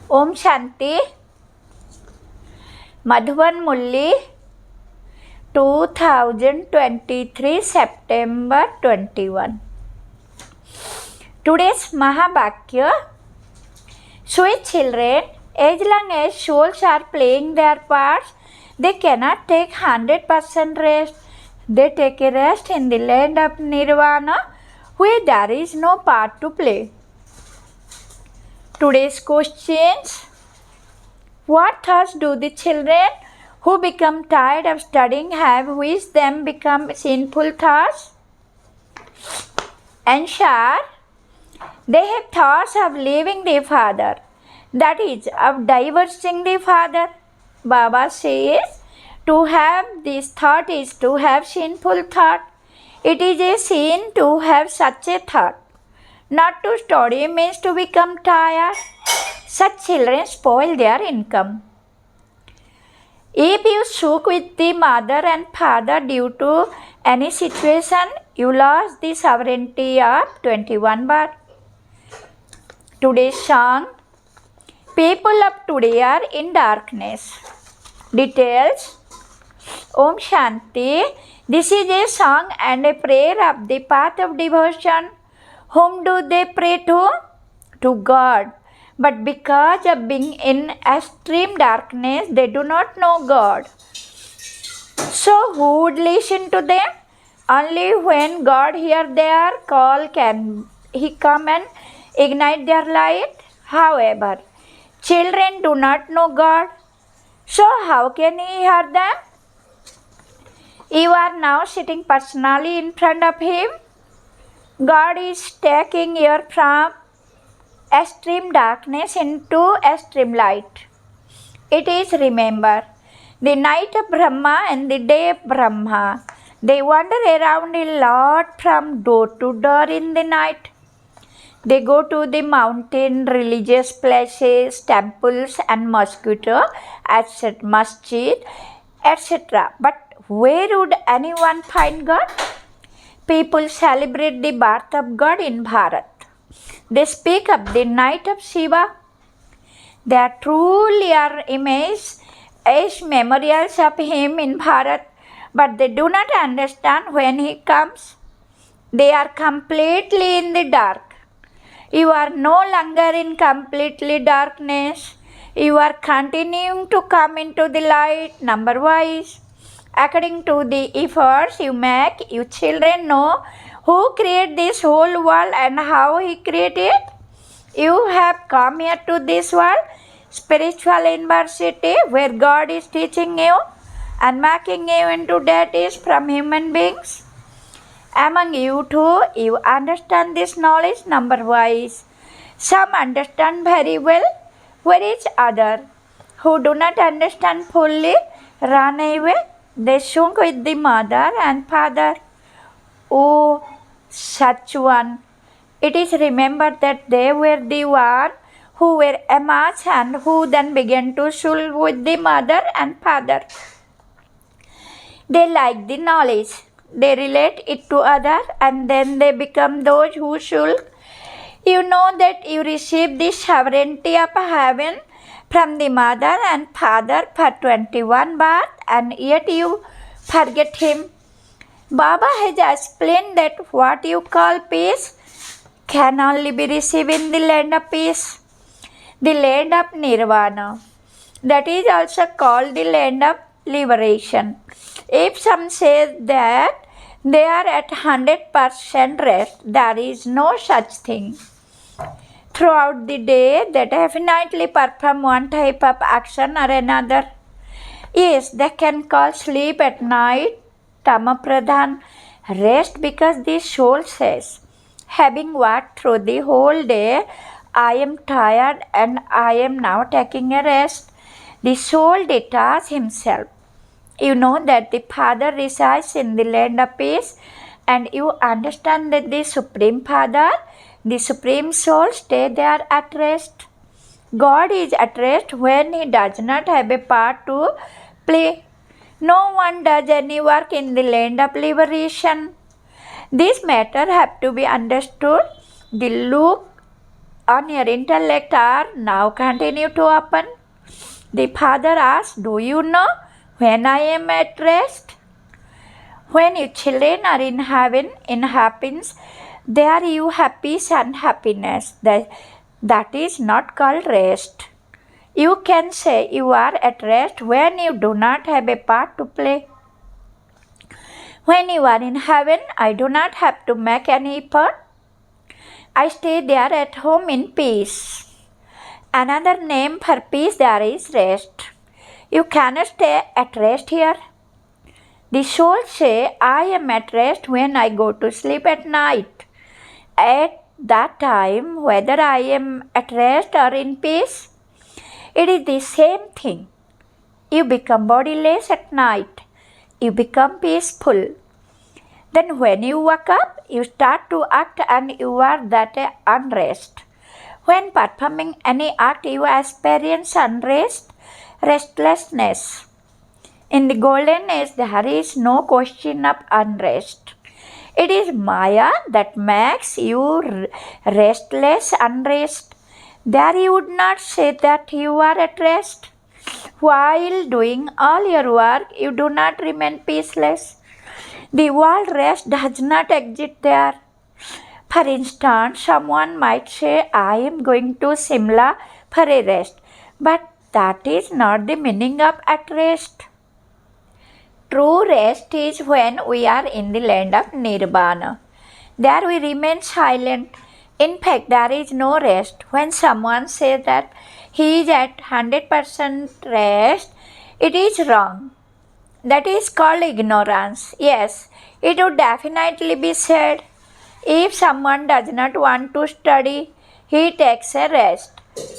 Om Shanti. Madhuban Murli, 2023 September 21. Today's Mahabhakya. Sweet children, as long as souls are playing their parts, they cannot take 100% rest. They take a rest in the land of Nirvana, where there is no part to play. Today's questions. What thoughts do the children who become tired of studying have which them become sinful thoughts? Answer. They have thoughts of leaving the Father, that is, of divorcing the Father. Baba says, to have this thought is to have sinful thought. It is a sin to have such a thought. Not to study means to become tired. Such children spoil their income. If you shook with the mother and father due to any situation, you lost the sovereignty of 21 birth. Today's song. People of today are in darkness. Details. Om Shanti. This is a song and a prayer of the path of devotion. Whom do they pray to? To God. But because of being in extreme darkness, they do not know God. So who would listen to them? Only when God hears their call can He come and ignite their light. However, children do not know God. So how can He hear them? You are now sitting personally in front of Him. God is taking you from extreme darkness into extreme light. It is, remember, the night of Brahma and the day of Brahma. They wander around a lot from door to door in the night. They go to the mountain, religious places, temples and mosquito, etc., masjid, etc. But where would anyone find God? People celebrate the birth of God in Bharat. They speak of the night of Shiva. They truly are images as memorials of Him in Bharat, but they do not understand when He comes. They are completely in the dark. You are no longer in completely darkness. You are continuing to come into the light number wise. According to the efforts you make, you children know who created this whole world and how He created it. You have come here to this world, spiritual university, where God is teaching you and making you into deities from human beings. Among you too, you understand this knowledge number wise. Some understand very well, whereas others who do not understand fully run away. They sunk with the mother and father. Oh, such one. It is remembered that they were the one who were amas and who then began to shul with the mother and father. They like the knowledge. They relate it to others and then they become those who shul. You know that you receive the sovereignty of heaven from the mother and father for 21 birth and yet you forget Him. Baba has explained that what you call peace can only be received in the land of peace, the land of Nirvana. That is also called the land of liberation. If some say that they are at 100% rest, there is no such thing. Throughout the day, they definitely perform one type of action or another. Yes, they can call sleep at night Tamapradhan rest because the soul says, having walked through the whole day, I am tired and I am now taking a rest. The soul detaches himself. You know that the Father resides in the land of peace and you understand that the Supreme Father, the Supreme Soul stay there at rest. God is at rest when He does not have a part to play. No one does any work in the land of liberation. This matter have to be understood. The look on your intellect are now continue to open. The Father asks, do you know when I am at rest? When you children are in heaven, in happiness, there you have peace and happiness. That is not called rest. You can say you are at rest when you do not have a part to play. When you are in heaven, I do not have to make any effort. I stay there at home in peace. Another name for peace there is rest. You cannot stay at rest here. The soul say, I am at rest when I go to sleep at night. At that time, whether I am at rest or in peace, it is the same thing. You become bodiless at night. You become peaceful. Then when you wake up, you start to act and you are that unrest. When performing any act, you experience unrest, restlessness. In the golden age, there is no question of unrest. It is Maya that makes you restless, unrest. There you would not say that you are at rest. While doing all your work, you do not remain peaceless. The word rest does not exist there. For instance, someone might say, I am going to Simla for a rest. But that is not the meaning of at rest. True rest is when we are in the land of Nirvana. There we remain silent. In fact, there is no rest. When someone says that he is at 100% rest, it is wrong. That is called ignorance. Yes, it would definitely be said. If someone does not want to study, he takes a rest.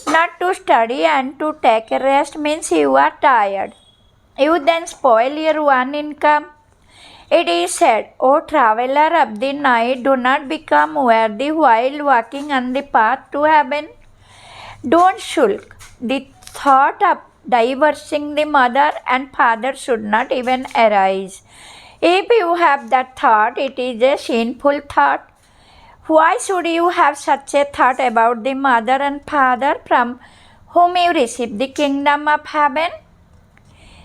Not to study and to take a rest means you are tired. You then spoil your one income. It is said, O traveler of the night, do not become worthy while walking on the path to heaven. Don't shulk. The thought of divorcing the mother and father should not even arise. If you have that thought, it is a sinful thought. Why should you have such a thought about the mother and father from whom you receive the kingdom of heaven?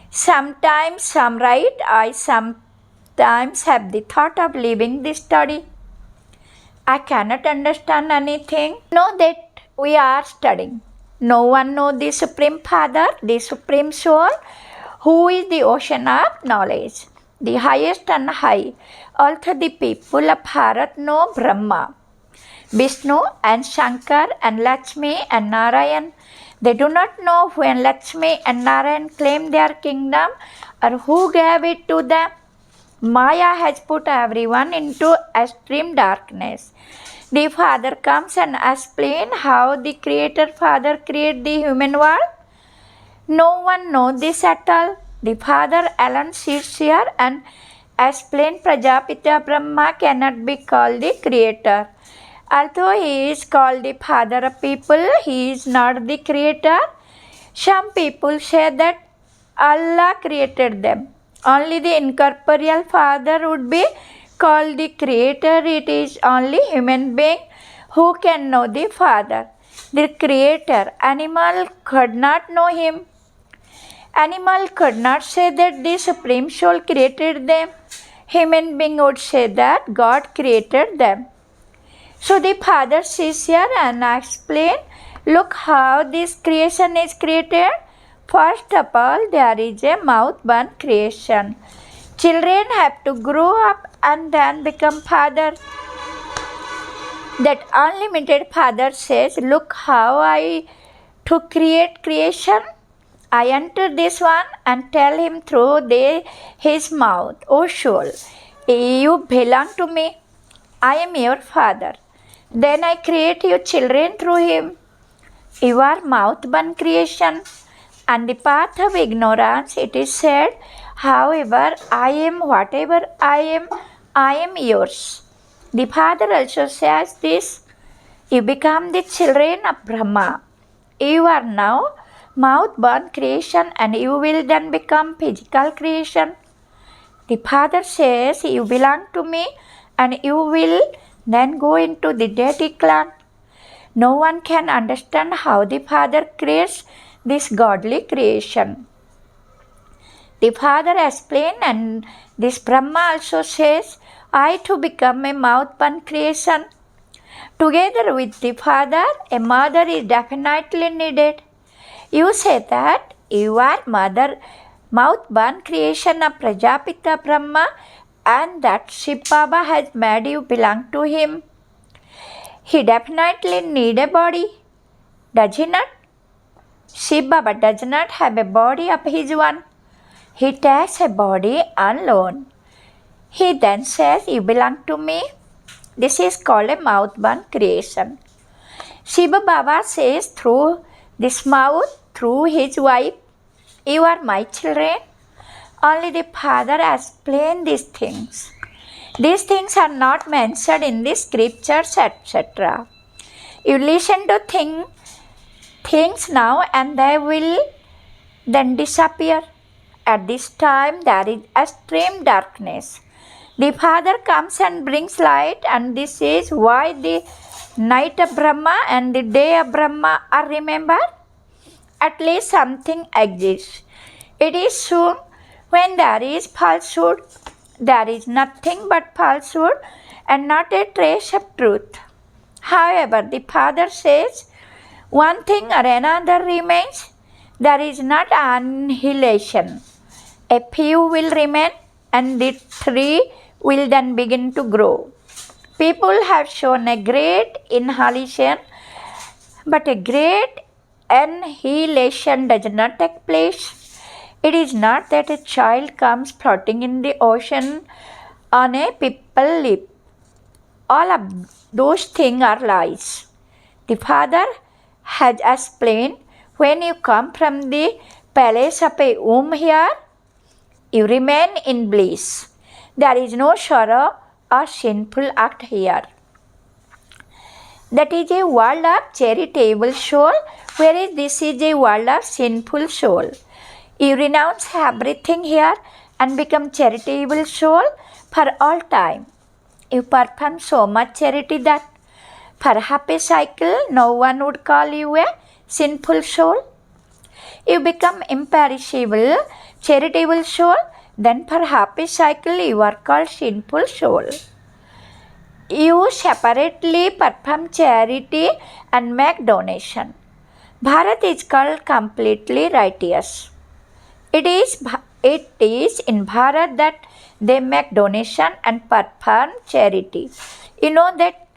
Sometimes some write, I sometimes have the thought of leaving the study. I cannot understand anything. Know that we are studying. No one knows the Supreme Father, the Supreme Soul, who is the ocean of knowledge, the highest and high. Also the people of Bharat know Brahma, Vishnu and Shankar and Lakshmi and Narayan. They do not know when Lakshmi and Narayan claimed their kingdom or who gave it to them. Maya has put everyone into extreme darkness. The Father comes and explains how the Creator Father created the human world. No one knows this at all. The Father alone sits here and explains Prajapita Brahma cannot be called the Creator. Although he is called the father of people, he is not the creator. Some people say that Allah created them. Only the incorporeal father would be called the creator. It is only human being who can know the father, the creator. Animal could not know him. Animal could not say that the Supreme Soul created them. Human being would say that God created them. So the Father sits here and explains, look how this creation is created. First of all, there is a mouth-born creation. Children have to grow up and then become father. That unlimited Father says, look how I to create creation. I enter this one and tell him through his mouth, O soul, you belong to me. I am your father. Then I create you children through him. You are mouth-born creation. And the path of ignorance, it is said, however, I am whatever I am yours. The Father also says this, you become the children of Brahma. You are now mouth-born creation and you will then become physical creation. The Father says, you belong to me and you will then go into the deity clan. No one can understand how the Father creates this godly creation. The Father explained, and this Brahma also says, I too become a mouth-born creation. Together with the Father, a mother is definitely needed. You say that you are mouth-born creation of Prajapita Brahma, and that Shiv Baba has made you belong to him. He definitely need a body, does he not? Shiv Baba does not have a body of his own. He takes a body on loan. He then says, you belong to me. This is called a mouth-born creation. Shiva Baba says through this mouth, through his wife, you are my children. Only the Father explains these things. These things are not mentioned in the scriptures, etc. You listen to things now and they will then disappear. At this time there is extreme darkness. The Father comes and brings light, and this is why the night of Brahma and the day of Brahma are remembered. At least something exists. It is soon when there is falsehood. There is nothing but falsehood and not a trace of truth. However, the Father says, one thing or another remains. There is not annihilation. A few will remain, and the tree will then begin to grow. People have shown a great inhalation, but a great annihilation does not take place. It is not that a child comes floating in the ocean on a pipple lip. All of those things are lies. The Father has explained, when you come from the palace of a womb here, you remain in bliss. There is no sorrow or sinful act here. That is a world of charitable soul, whereas this is a world of sinful soul. You renounce everything here and become charitable soul for all time. You perform so much charity that for half a cycle no one would call you a sinful soul. You become imperishable, charitable soul, then for half a cycle you are called sinful soul. You separately perform charity and make donation. Bharat is called completely righteous. It is in Bharat that they make donation and perform charity. You know that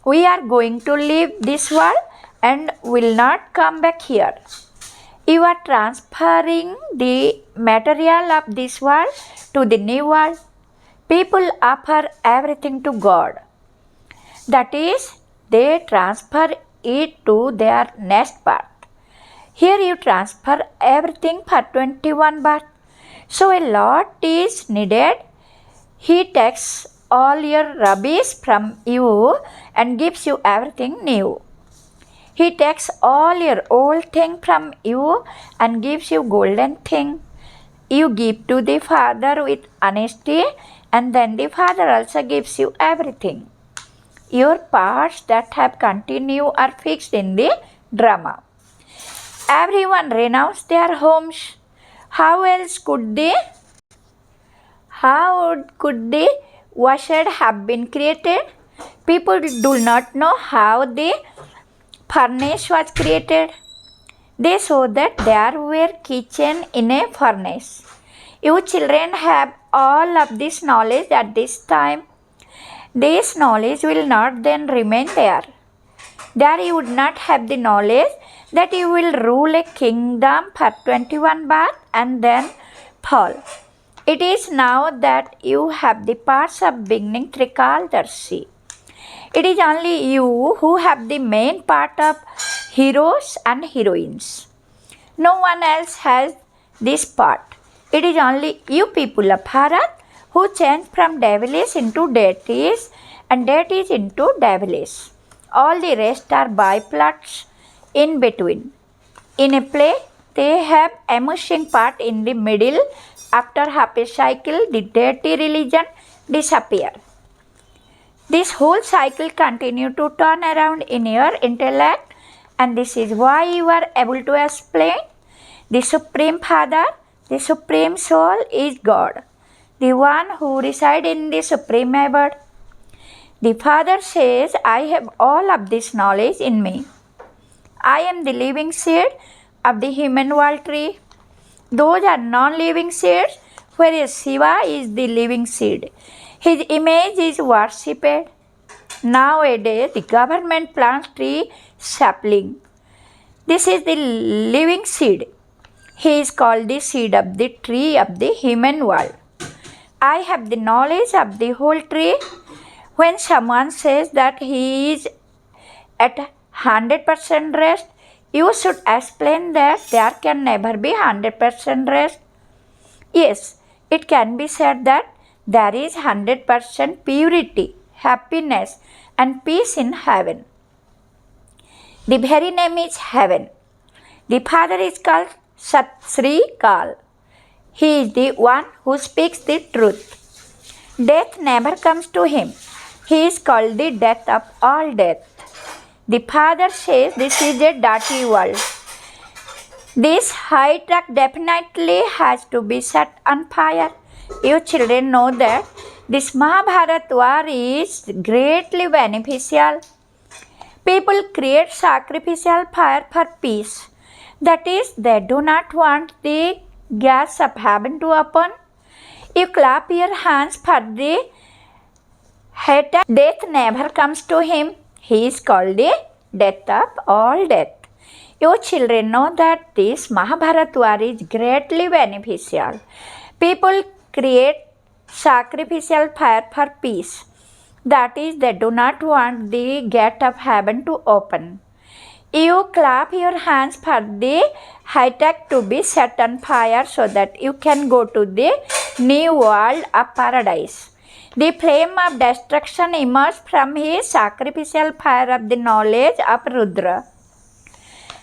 we are going to leave this world and will not come back here. You are transferring the material of this world to the new world. People offer everything to God. That is, they transfer it to their next birth. Here you transfer everything for 21 birth. So a lot is needed. He takes all your rubbish from you and gives you everything new. He takes all your old thing from you and gives you golden thing. You give to the Father with honesty, and then the Father also gives you everything. Your parts that have continued are fixed in the drama. Everyone renounced their homes. How else could the washed have been created? People do not know how the furnace was created. They saw that there were kitchen in a furnace. You children have all of this knowledge at this time. This knowledge will not then remain there. There you would not have the knowledge that you will rule a kingdom for 21 births and then fall. It is now that you have the parts of beginning Trikaldarshi. It is only you who have the main part of heroes and heroines. No one else has this part. It is only you people of Bharat who change from devilish into deities and deities into devilish. All the rest are byplots in between. In a play, they have amusing part in the middle. After half a cycle, the deity religion disappears. This whole cycle continues to turn around in your intellect, and this is why you are able to explain the Supreme Father, the Supreme Soul is God, the one who resides in the Supreme Abode. The Father says, I have all of this knowledge in me. I am the living seed of the human world tree. Those are non-living seeds, whereas Shiva is the living seed. His image is worshipped. Nowadays, the government plants tree sapling. This is the living seed. He is called the seed of the tree of the human world. I have the knowledge of the whole tree. When someone says that he is at 100% rest, you should explain that there can never be 100% rest. Yes, it can be said that there is 100% purity, happiness and peace in heaven. The very name is heaven. The Father is called Sat Sri Kal. He is the one who speaks the truth. Death never comes to him. He is called the death of all death. The Father says this is a dirty world. This high truck definitely has to be set on fire. You children know that this Mahabharata war is greatly beneficial. People create sacrificial fire for peace. That is, they do not want the gas of heaven to open. You clap your hands for the hater. Death never comes to him. He is called the death of all death. You children know that this Mahabharata war is greatly beneficial. People create sacrificial fire for peace. That is, they do not want the gate of heaven to open. You clap your hands for the high-tech to be set on fire so that you can go to the new world of paradise. The flame of destruction emerged from his sacrificial fire of the knowledge of Rudra.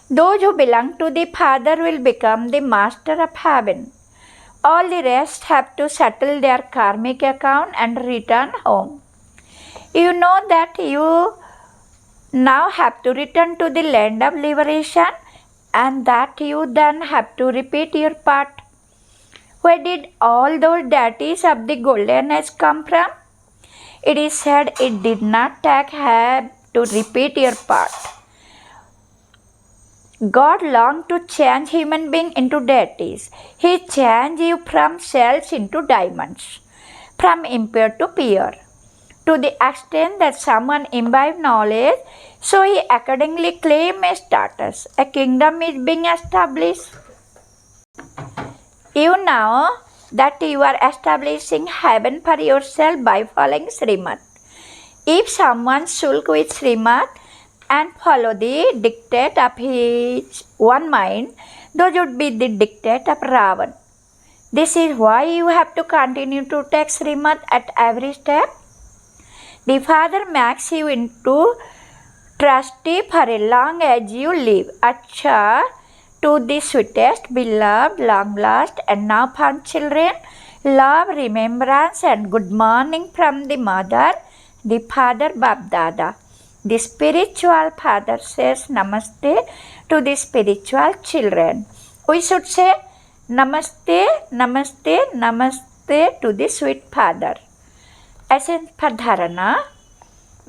Those who belong to the Father will become the master of heaven. All the rest have to settle their karmic account and return home. You know that you now have to return to the land of liberation, and that you then have to repeat your part. Where did all those deities of the golden age come from? It is said it did not take have to repeat your part. God longed to change human beings into deities. He changed you from shells into diamonds, from impure to pure. To the extent that someone imbibed knowledge, so he accordingly claimed a status. A kingdom is being established. You know that you are establishing heaven for yourself by following Srimad. If someone shulk with Srimad and follow the dictate of his one mind, those would be the dictate of Ravan. This is why you have to continue to take Srimad at every step. The Father makes you into trustee for as long as you live. Acha, to the sweetest, beloved, long-lost and now found children, love, remembrance and good morning from the Mother, the Father Bab Dada. The spiritual Father says Namaste to the spiritual children. We should say Namaste, Namaste, Namaste to the sweet Father. Essence for Dharana: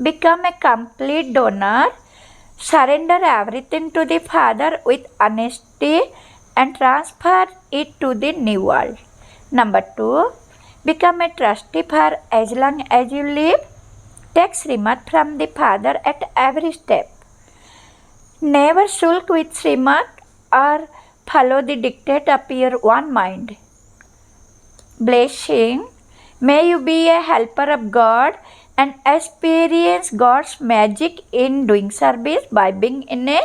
become a complete donor, surrender everything to the Father with honesty and transfer it to the new world. Number 2, become a trustee for as long as you live. Take Srimad from the Father at every step. Never shulk with Srimad or follow the dictate of your one mind. Blessing: may you be a helper of God and experience God's magic in doing service by being in a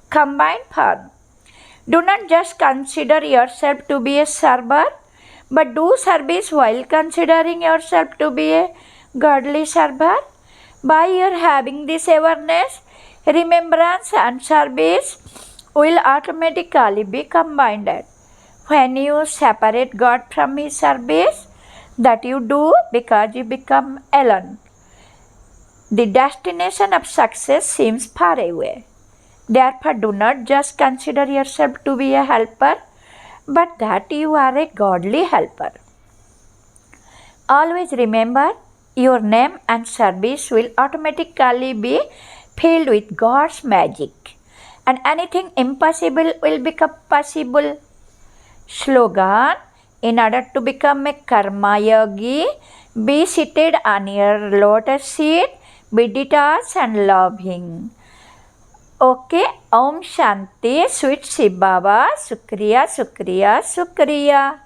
combined form. Do not just consider yourself to be a server, but do service while considering yourself to be a godly server. By your having this awareness, remembrance and service will automatically be combined. When you separate God from His service, that you do because you become alone. The destination of success seems far away. Therefore, do not just consider yourself to be a helper, but that you are a godly helper. Always remember, your name and service will automatically be filled with God's magic, and anything impossible will become possible. Slogan: in order to become a karma yogi, be seated on your lotus seat, be detached and loving. Okay, Om Shanti, sweet Shiv Baba, Shukriya, Shukriya, Shukriya.